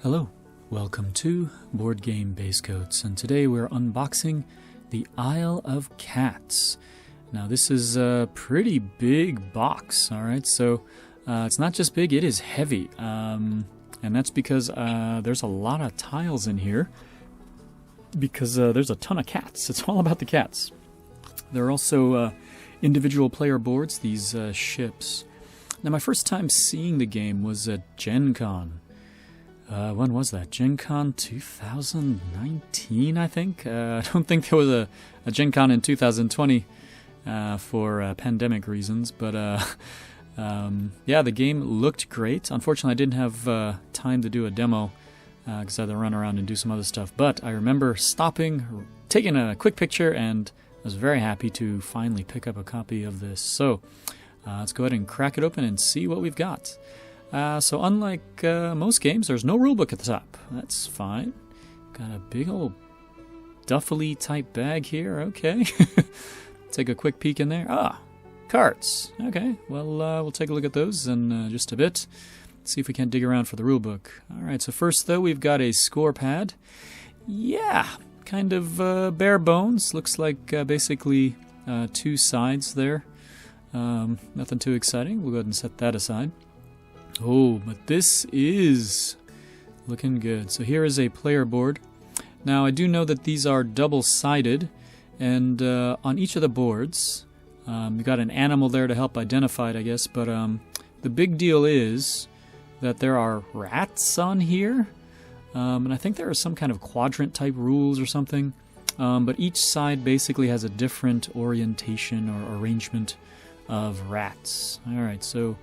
Hello, welcome to Boardgame Basecoats, and today we're unboxing the Isle of Cats. Now this is a pretty big box, alright, so it's not just big, it is heavy, and that's because there's a lot of tiles in here, because there's a ton of cats. It's all about the cats. There are also individual player boards, these ships. Now my first time seeing the game was at Gen Con. When was that? Gen Con 2019, I think? I don't think there was a Gen Con in 2020 for pandemic reasons, but yeah, the game looked great. Unfortunately, I didn't have time to do a demo because I had to run around and do some other stuff, but I remember stopping, taking a quick picture, and I was very happy to finally pick up a copy of this. So let's go ahead and crack it open and see what we've got. So unlike most games, there's no rulebook at the top. That's fine. Got a big old duffely type bag here. Okay. Take a quick peek in there. Ah, cards. Okay. Well, we'll take a look at those in just a bit. See if we can't dig around for the rulebook. All right. So first, though, we've got a score pad. Yeah, kind of bare bones. Looks like basically two sides there. Nothing too exciting. We'll go ahead and set that aside. Oh, but this is looking good. So here is a player board. Now I do know that these are double-sided, and on each of the boards, you've got an animal there to help identify it, I guess, but the big deal is that there are rats on here, and I think there are some kind of quadrant-type rules or something, but each side basically has a different orientation or arrangement of rats. Alright, so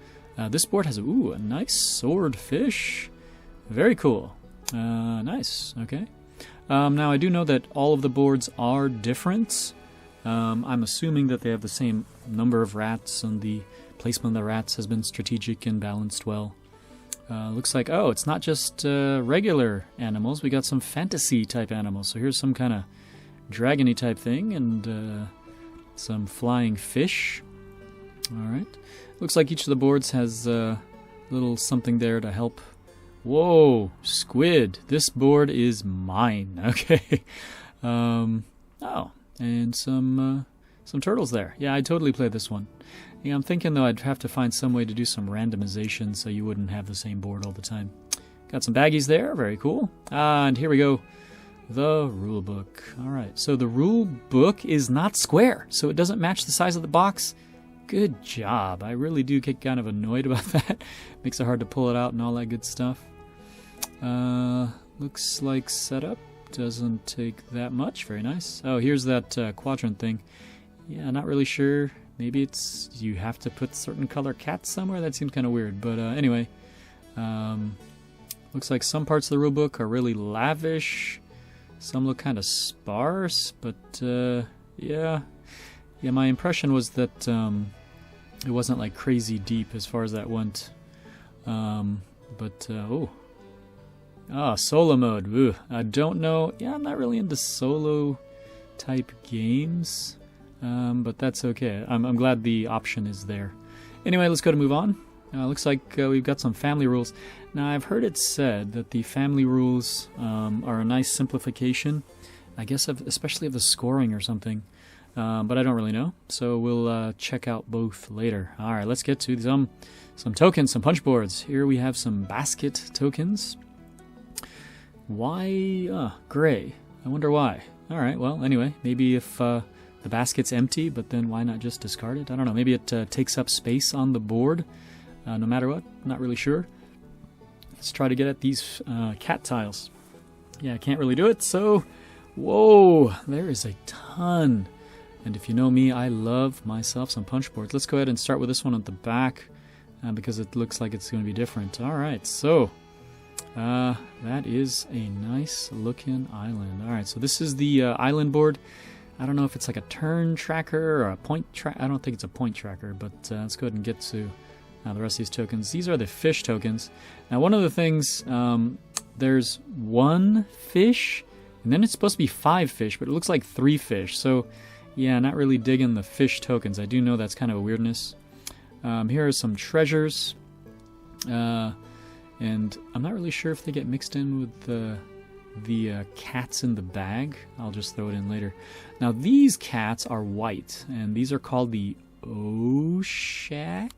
this board has a nice swordfish. Very cool. Nice. Okay. Now I do know that all of the boards are different. I'm assuming that they have the same number of rats, and the placement of the rats has been strategic and balanced well. Looks like, it's not just regular animals. We got some fantasy type animals. So here's some kind of dragony type thing, and some flying fish. Alright. Looks like each of the boards has a little something there to help. Whoa, squid. This board is mine. Okay. Oh, and some turtles there. Yeah, I'd totally play this one. Yeah, I'm thinking, though, I'd have to find some way to do some randomization so you wouldn't have the same board all the time. Got some baggies there. Very cool. And here we go. The rule book. Alright, so the rule book is not square, so it doesn't match the size of the box. Good job. I really do get kind of annoyed about that. Makes it hard to pull it out and all that good stuff. Looks like setup doesn't take that much. Very nice. Oh, here's that quadrant thing. Yeah, not really sure. Maybe it's you have to put certain color cats somewhere. That seems kind of weird. But anyway, looks like some parts of the rulebook are really lavish. Some look kind of sparse. But yeah, my impression was that it wasn't like crazy deep as far as that went. Solo mode. Ooh, I don't know. Yeah, I'm not really into solo type games, but that's okay. I'm glad the option is there. Anyway, let's go to move on. Looks like we've got some family rules. Now, I've heard it said that the family rules are a nice simplification, I guess, especially of the scoring or something. But I don't really know, so we'll check out both later. All right, let's get to some tokens, some punch boards. Here we have some basket tokens. Why gray? I wonder why. All right, well, anyway, maybe if the basket's empty, but then why not just discard it? I don't know. Maybe it takes up space on the board, no matter what. Not really sure. Let's try to get at these cat tiles. Yeah, I can't really do it, so whoa, there is a ton. And if you know me, I love myself some punch boards. Let's go ahead and start with this one at the back because it looks like it's going to be different. All right, so that is a nice looking island. All right, so this is the island board. I don't know if it's like a turn tracker or a point tracker. I don't think it's a point tracker, but let's go ahead and get to the rest of these tokens. These are the fish tokens. Now, one of the things, there's one fish, and then it's supposed to be 5 fish, but it looks like 3 fish. So yeah, not really digging the fish tokens. I do know that's kind of a weirdness. Here are some treasures. and I'm not really sure if they get mixed in with the cats in the bag. I'll just throw it in later. Now these cats are white, and these are called the Oshaks.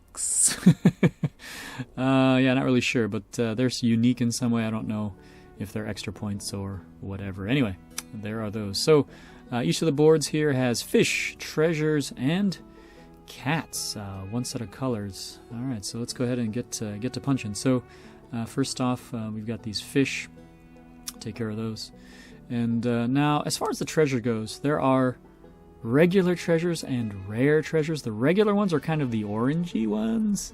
Yeah, not really sure, but they're unique in some way. I don't know if they're extra points or whatever. Anyway, there are those. So each of the boards here has fish, treasures, and cats. One set of colors. All right, so let's go ahead and get to punching. So first off, we've got these fish. Take care of those. And now, as far as the treasure goes, there are regular treasures and rare treasures. The regular ones are kind of the orangey ones,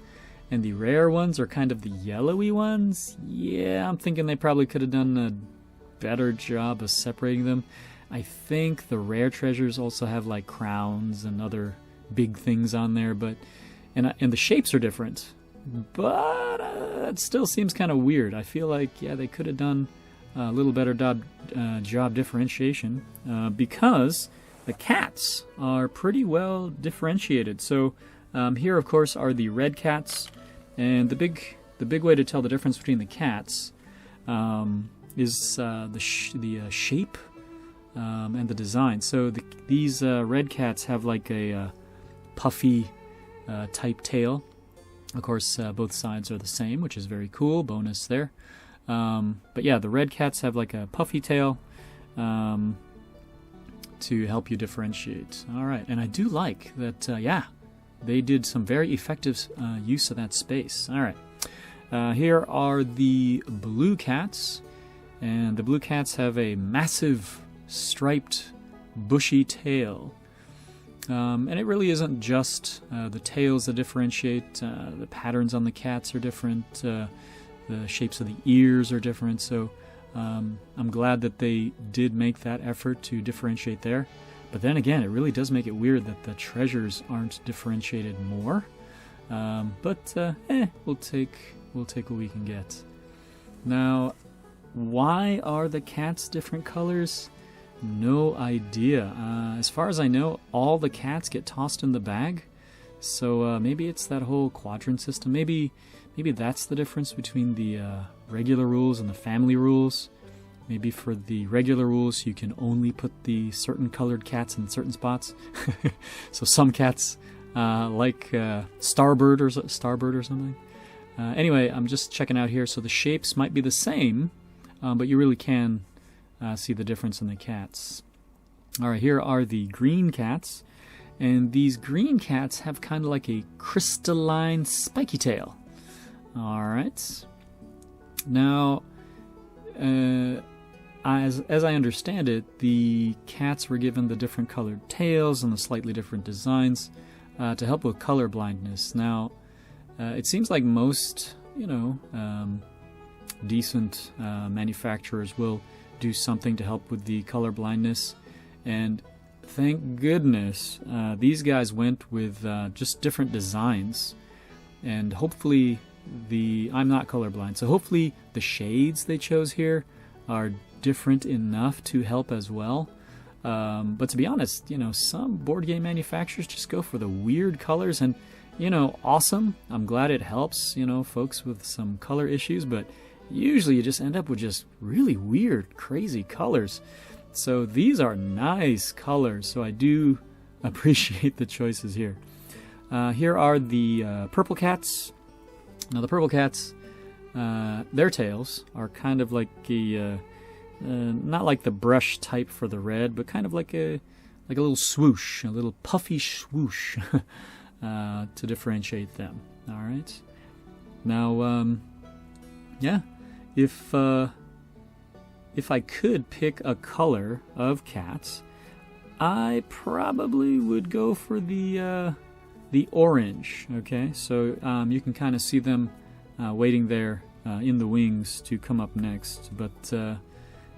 and the rare ones are kind of the yellowy ones. Yeah, I'm thinking they probably could have done a better job of separating them. I think the rare treasures also have like crowns and other big things on there, but and the shapes are different. But it still seems kind of weird. I feel like, yeah, they could have done a little better job differentiation, because the cats are pretty well differentiated. So here, of course, are the red cats, and the big way to tell the difference between the cats is the shape and the design. So these red cats have like a puffy type tail. Of course, both sides are the same, which is very cool. Bonus there. But yeah, the red cats have like a puffy tail to help you differentiate. All right, and I do like that, yeah, they did some very effective use of that space. All right, here are the blue cats, and the blue cats have a massive striped bushy tail. And it really isn't just the tails that differentiate. The patterns on the cats are different. The shapes of the ears are different. So I'm glad that they did make that effort to differentiate there. But then again, it really does make it weird that the treasures aren't differentiated more. But we'll take what we can get. Now, why are the cats different colors? No idea. As far as I know, all the cats get tossed in the bag. So maybe it's that whole quadrant system. Maybe that's the difference between the regular rules and the family rules. Maybe for the regular rules, you can only put the certain colored cats in certain spots. So some cats like Starbird or something. Anyway, I'm just checking out here. So the shapes might be the same, but you really can see the difference in the cats. All right, here are the green cats. And these green cats have kind of like a crystalline spiky tail. All right. Now, as I understand it, the cats were given the different colored tails and the slightly different designs to help with color blindness. Now, it seems like most, decent manufacturers will do something to help with the color blindness, and thank goodness these guys went with just different designs, and hopefully I'm not colorblind, so hopefully the shades they chose here are different enough to help as well. But to be honest, some board game manufacturers just go for the weird colors, and awesome. I'm glad it helps folks with some color issues, but usually you just end up with just really weird, crazy colors. So these are nice colors, so I do appreciate the choices here. Here are the purple cats. Now the purple cats, their tails are kind of like not like the brush type for the red, but kind of like a little swoosh, a little puffy swoosh to differentiate them. All right. Now, yeah, if I could pick a color of cats, I probably would go for the orange. Okay, so you can kind of see them waiting there in the wings to come up next. But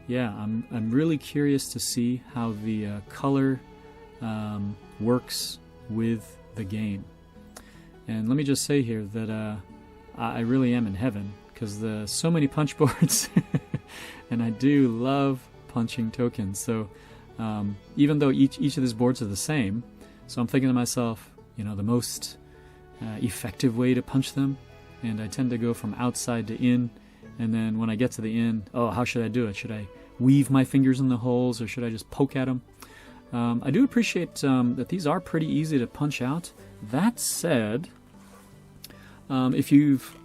yeah, I'm really curious to see how the color works with the game. And let me just say here that I really am in heaven, because there's so many punch boards and I do love punching tokens. So even though each of these boards are the same, so I'm thinking to myself, the most effective way to punch them, and I tend to go from outside to in, And then when I get to the end, oh, how should I do it? Should I weave my fingers in the holes, or should I just poke at them? I do appreciate that these are pretty easy to punch out. That said, if you've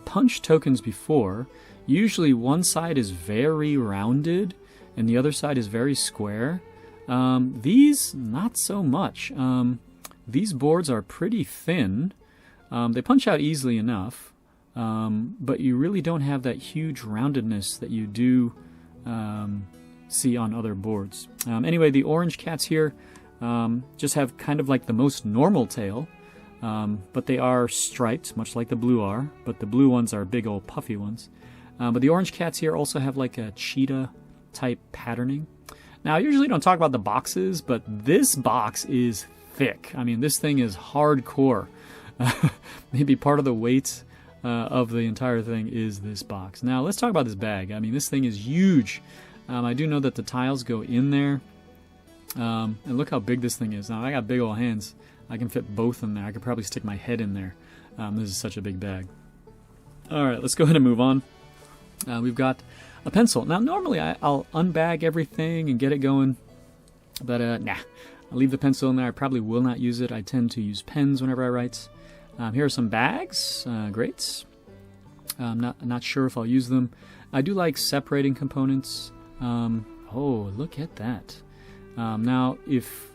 punched tokens before, usually one side is very rounded and the other side is very square. These, not so much. These boards are pretty thin. They punch out easily enough, but you really don't have that huge roundedness that you do see on other boards. Anyway, the orange cats here just have kind of like the most normal tail, but they are striped, much like the blue are, but the blue ones are big old puffy ones. But the orange cats here also have like a cheetah type patterning. Now, I usually don't talk about the boxes, but this box is thick. I mean, this thing is hardcore. Maybe part of the weight of the entire thing is this box. Now, let's talk about this bag. I mean, this thing is huge. I do know that the tiles go in there. And look how big this thing is. Now, I got big old hands. I can fit both in there. I could probably stick my head in there. This is such a big bag. All right, let's go ahead and move on. We've got a pencil. Now, normally I'll unbag everything and get it going. But, nah. I'll leave the pencil in there. I probably will not use it. I tend to use pens whenever I write. Here are some bags. Great. I'm not sure if I'll use them. I do like separating components. Oh, look at that. Now, if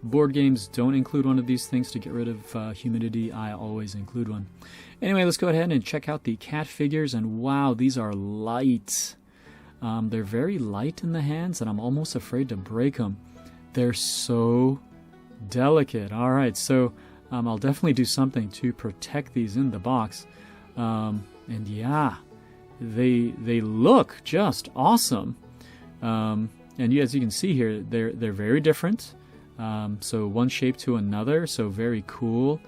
board games don't include one of these things to get rid of humidity, I always include one. Anyway, let's go ahead and check out the cat figures. And wow, these are light. They're very light in the hands, and I'm almost afraid to break them. They're so delicate. All right, so I'll definitely do something to protect these in the box. And yeah, they look just awesome. And as you can see here, they're very different. So one shape to another, so very cool.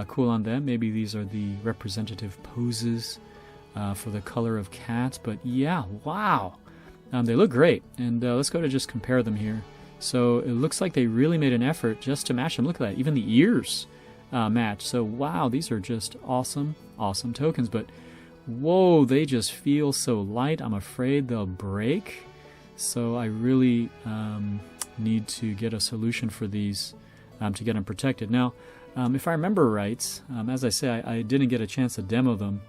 Cool on them. Maybe these are the representative poses for the color of cat. But yeah, wow. They look great. And let's go to just compare them here. So it looks like they really made an effort just to match them. Look at that. Even the ears match. So wow, these are just awesome, awesome tokens. But whoa, they just feel so light. I'm afraid they'll break. So I really need to get a solution for these to get them protected. Now, if I remember right, as I say, I didn't get a chance to demo them.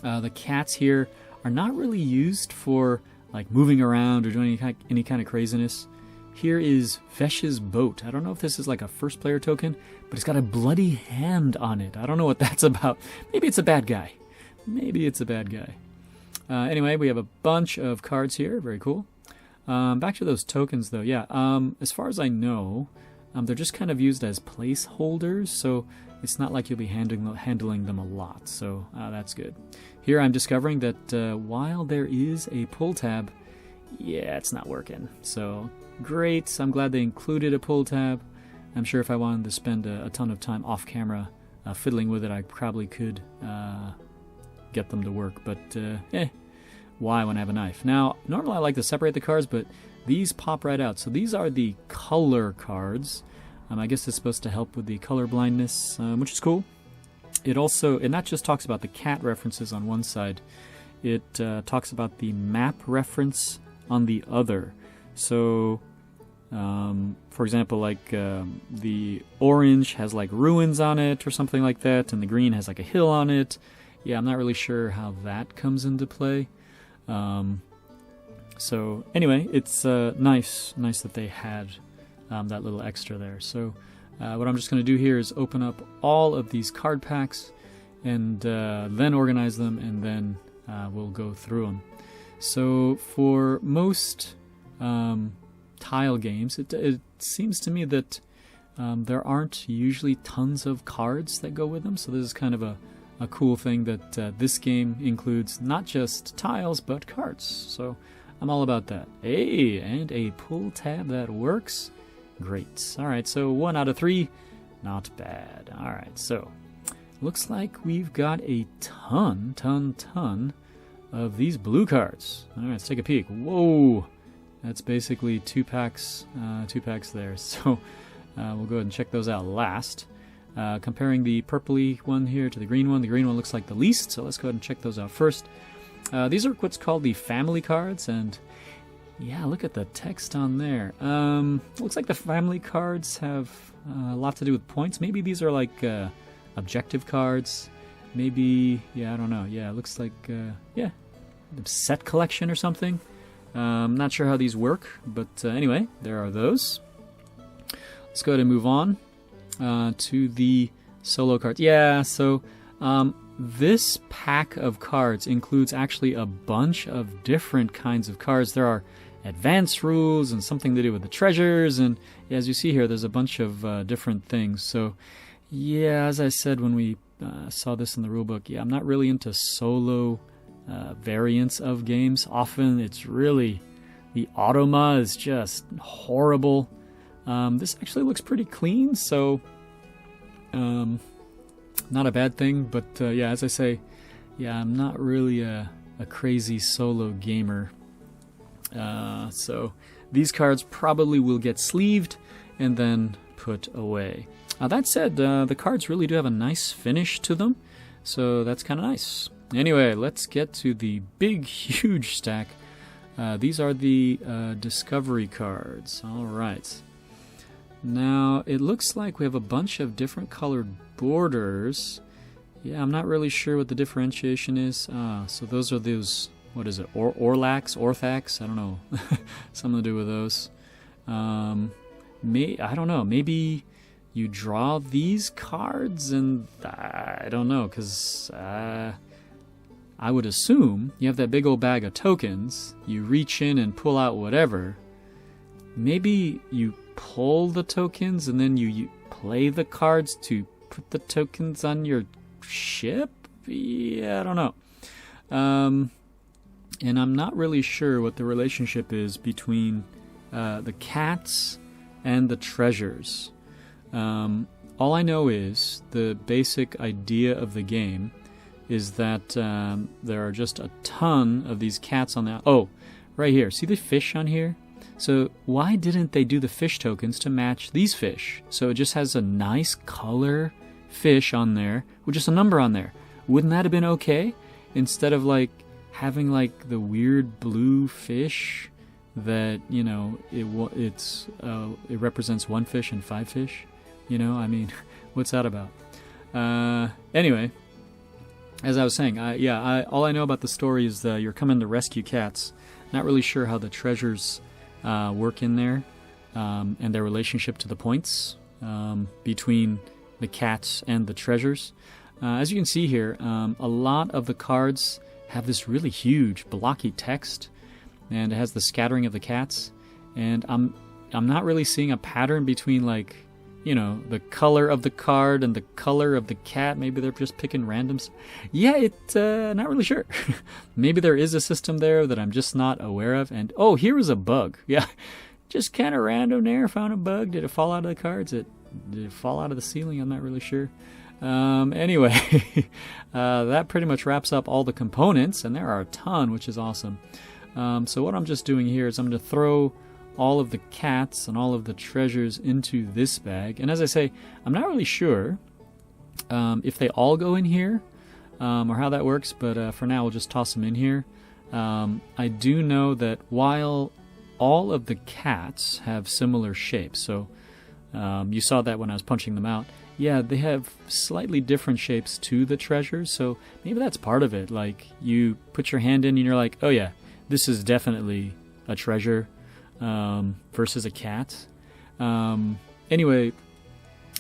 The cats here are not really used for like moving around or doing any kind of craziness. Here is Vesh's boat. I don't know if this is like a first player token, but it's got a bloody hand on it. I don't know what that's about. Maybe it's a bad guy. Maybe it's a bad guy. Anyway, we have a bunch of cards here. Very cool. Back to those tokens, though. Yeah, as far as I know, they're just kind of used as placeholders, so it's not like you'll be handling them a lot. So that's good. Here I'm discovering that while there is a pull tab, yeah, it's not working. So great. I'm glad they included a pull tab. I'm sure if I wanted to spend a ton of time off camera fiddling with it, I probably could get them to work. But why when I have a knife? Now, normally I like to separate the cards, but these pop right out. So these are the color cards. I guess it's supposed to help with the color blindness, which is cool. It not just talks about the cat references on one side. It talks about the map reference on the other. So, for example, like the orange has like ruins on it or something like that, and the green has like a hill on it. Yeah, I'm not really sure how that comes into play. So anyway, it's nice that they had that little extra there. So what I'm just going to do here is open up all of these card packs and then organize them, and then we'll go through them. So for most tile games, it seems to me that there aren't usually tons of cards that go with them. So this is kind of a cool thing that this game includes not just tiles but cards. So I'm all about that. Hey, and a pull tab that works. Great. All right, so 1 out of 3, not bad. All right, so looks like we've got a ton of these blue cards. All right, let's take a peek. Whoa, that's basically two packs there. So we'll go ahead and check those out last. Comparing the purpley one here to the green one looks like the least, so let's go ahead and check those out first. These are what's called the family cards, and yeah, look at the text on there. Looks like the family cards have a lot to do with points. Maybe these are like objective cards. Maybe, yeah, I don't know. Yeah, it looks like, yeah, the set collection or something. I'm not sure how these work, but anyway, there are those. Let's go ahead and move on to the solo cards. Yeah, so this pack of cards includes actually a bunch of different kinds of cards. There are advanced rules and something to do with the treasures, and yeah, as you see here, there's a bunch of different things. So yeah, as I said when we saw this in the rulebook, yeah, I'm not really into solo variants of games. Often it's really, the automa is just horrible. This actually looks pretty clean, so not a bad thing, but yeah, as I say, yeah, I'm not really a crazy solo gamer. So these cards probably will get sleeved and then put away. That said, the cards really do have a nice finish to them, so that's kind of nice. Anyway, let's get to the big, huge stack. These are the Discovery cards. All right. Now, it looks like we have a bunch of different colored borders. Yeah, I'm not really sure what the differentiation is. So those are those, what is it, Orthax? I don't know. Something to do with those. I don't know. Maybe you draw these cards and I don't know, because I would assume you have that big old bag of tokens. You reach in and pull out whatever. Maybe you pull the tokens and then you play the cards to put the tokens on your ship? Yeah, I don't know. And I'm not really sure what the relationship is between the cats and the treasures. All I know is the basic idea of the game is that there are just a ton of these cats on the... Oh, right here. See the fish on here? So why didn't they do the fish tokens to match these fish? So it just has a nice color fish on there with just a number on there. Wouldn't that have been okay? Instead of like having like the weird blue fish that, you know, it represents one fish and five fish. You know, I mean, what's that about? Anyway, as I was saying, all I know about the story is that you're coming to rescue cats. Not really sure how the treasures work in there, and their relationship to the points between the cats and the treasures. As you can see here, a lot of the cards have this really huge blocky text, and it has the scattering of the cats. And I'm not really seeing a pattern between, like, you know, the color of the card and the color of the cat. Maybe they're just picking randoms. Yeah, not really sure. Maybe there is a system there that I'm just not aware of. And, oh, here was a bug. Yeah, just kind of random there. Found a bug. Did it fall out of the cards? Did it fall out of the ceiling? I'm not really sure. Anyway, that pretty much wraps up all the components. And there are a ton, which is awesome. So what I'm just doing here is I'm going to throw all of the cats and all of the treasures into this bag. And as I say, I'm not really sure if they all go in here or how that works, but for now we'll just toss them in here. I do know that while all of the cats have similar shapes, so you saw that when I was punching them out, yeah, they have slightly different shapes to the treasures, so maybe that's part of it. Like, you put your hand in and you're like, oh yeah, this is definitely a treasure. Versus a cat. Anyway,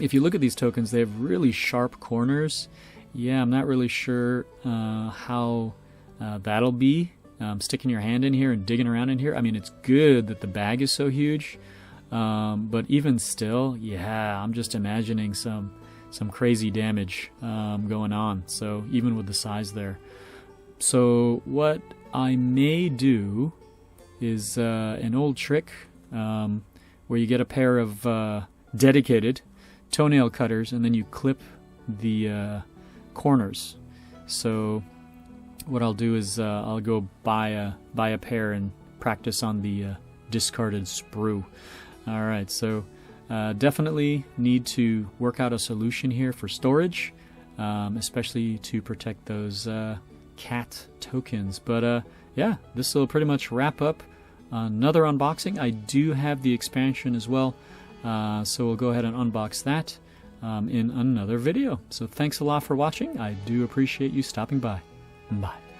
if you look at these tokens, they have really sharp corners. Yeah, I'm not really sure how that'll be. Sticking your hand in here and digging around in here. I mean, it's good that the bag is so huge, but even still, yeah, I'm just imagining some crazy damage going on. So even with the size there. So what I may do is an old trick where you get a pair of dedicated toenail cutters and then you clip the corners. So what I'll do is I'll go buy a pair and practice on the discarded sprue. All right, so definitely need to work out a solution here for storage, especially to protect those cat tokens. But yeah, this will pretty much wrap up another unboxing. I do have the expansion as well, so we'll go ahead and unbox that in another video. So thanks a lot for watching. I do appreciate you stopping by. Bye.